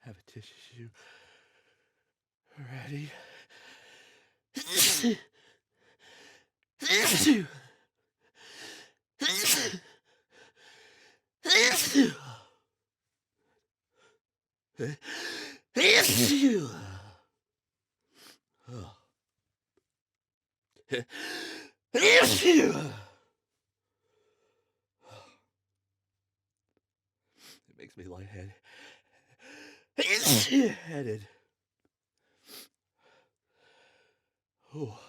Have a tissue ready. It makes me lightheaded. Headed. Oh.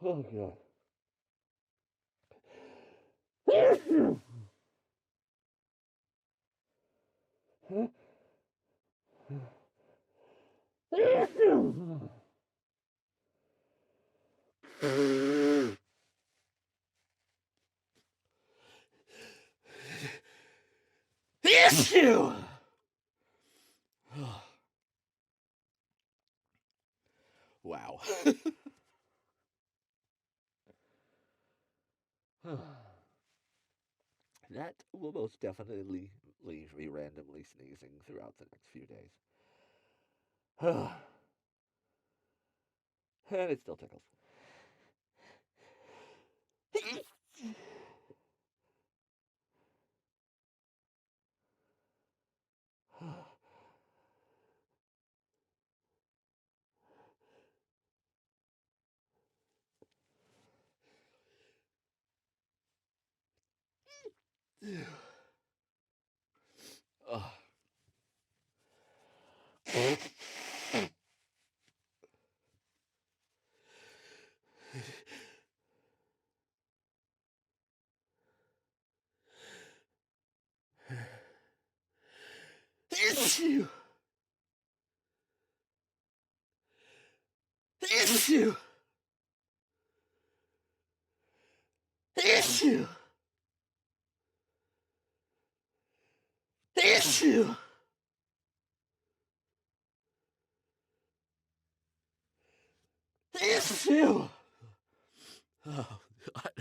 Oh god. Issue. Wow. That will most definitely leave me randomly sneezing throughout the next few days. And it still tickles. Oh. Issue. Issue. Issue. Issue. Issue. Oh god.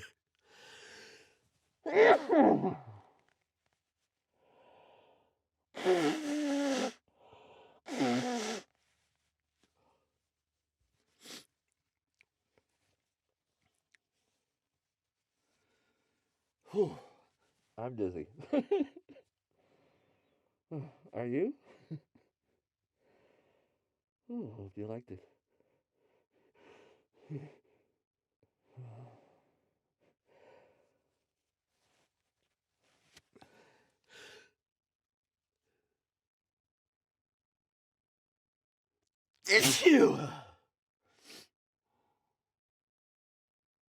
Whew. I'm dizzy. Are you? Ooh, do you like this? Issue.